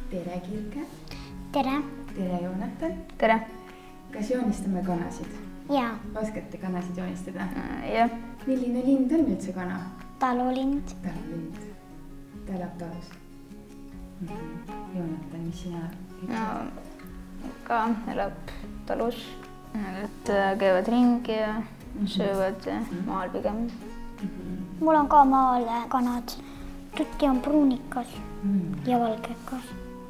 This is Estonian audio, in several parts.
Tere, Kirke! Tere! Tere, Joonatan! Tere! Kas joonistame kanasid? Jaa. Oskate kanasid joonistada? Jah. Milline lind on üldse kana? Talulind. Talulind. Ta elab talus. Joonatan, mis sina ütled? Ikka elab talus. Et käivad ringi ja söövad maal pigem. Mul on ka maal kanad. Tutti on pruunikas ja valgekas.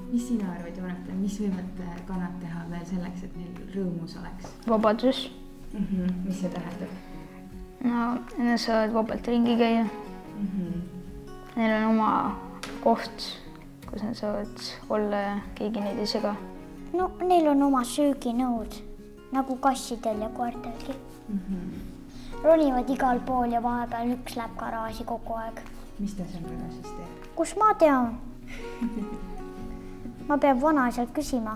Mis sina arvad, Joonatan, mis võivad kanad teha veel selleks, et neil rõõmus oleks? Vabadus. Mis see tähendab? Nad saavad vabalt ringi käia. Neil on oma koht, kus nad saavad olla ja keegi neid ei sega. No, neil on oma sööginõud, nagu kassidel ja koertelgi. Ronivad igal pool ja vahepeal üks läheb garaaži kogu aeg. Mis ta seal garaažis teeb? Kus ma tean? Ma peab vanaisalt küsima.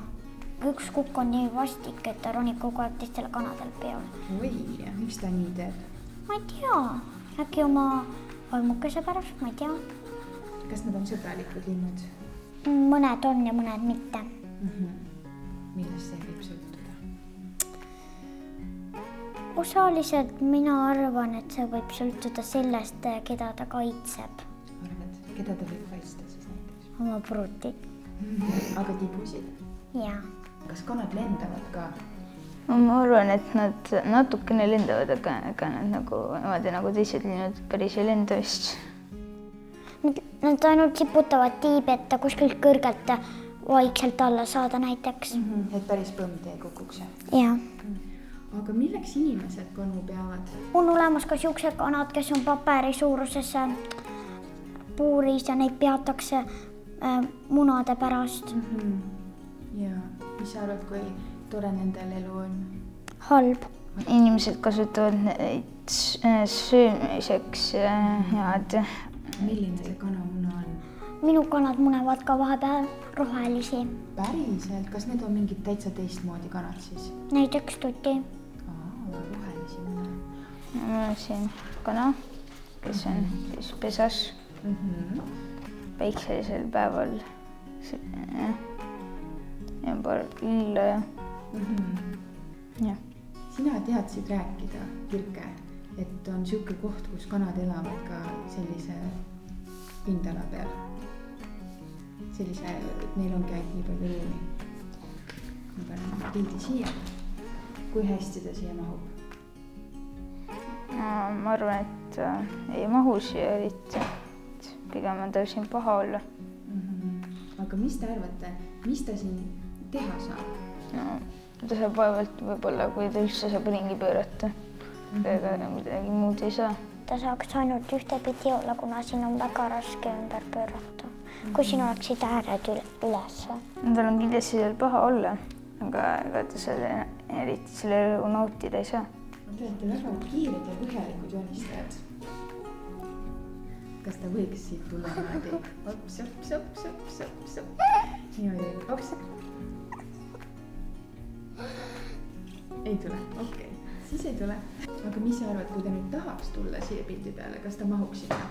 Üks kukk on nii vastik, et ta ronib kogu aeg teistele kanadel peale. Oi, miks ta nii teeb? Ma ei tea. Äkki oma armukese pärast, ma ei tea. Kas nad on sõbralikud linnud? Mõned on ja mõned mitte. Millest see võib sõltuda? Osaliselt mina arvan, et see võib sõltuda sellest, keda ta kaitseb. Arvad, keda ta võib kaitsta siis näiteks? Oma pruutid. Aga tibusid? Jaa. Kas kanad lendavad ka? Ma arvan, et nad natukene lendavad, aga nad nagu teised linnud päris ei lenda vist. Nad ainult siputavad tiibi, et kuskilt kõrgelt vaikselt alla saada näiteks. Et päris põmd ei kukuks? Jaa. Aga milleks inimesed kanu peavad? On olemas ka siuksed kanad, kes on paperi suuruses puuris ja neid peatakse munade pärast. Ja mis sa arvad, kui tore nendel elu on? Halb. Inimesed kasutavad neid söömiseks ja Milline see kanamuna on? Minu kanad munevad ka vahepeal rohelisi. Päriselt? Kas need on mingid täitsa teistmoodi kanad siis? Näiteks tuti. Rohelisi mune. Mul on siin kana, kes on siis pesas päikselisel päeval. Ja paar lilla ja. Sina teadsid rääkida, Kirke, et on siuke koht, kus kanad elavad ka sellise pindala peal. Sellise, et neil ongi ainult nii palju ruumi. Ma panen pildi siia. Kui hästi ta siia mahub? Ma arvan, et ei mahu siia eriti. Pigem on ta siin paha olla. Aga mis te arvate, mis ta siin teha saab? Ta saab vaevalt võib-olla, kui ta üldse saab ringi pöörata. Ega midagi muud ei saa. Ta saaks ainult ühte pidi olla, kuna siin on väga raske ümber pöörata. Kui siin oleksid ääred üles. Tal on kindlasti seal paha olla, aga ta eriti selle elu nautida ei saa. Te olete väga kiired ja põhjalikud joonistajad. Kas ta võiks siit tulla niimoodi? Ops. Niimoodi, ops. Ei tule, okei. Siis ei tule. Aga mis sa arvad, kui ta nüüd tahaks tulla siia pildi peale, kas ta mahuks sinna?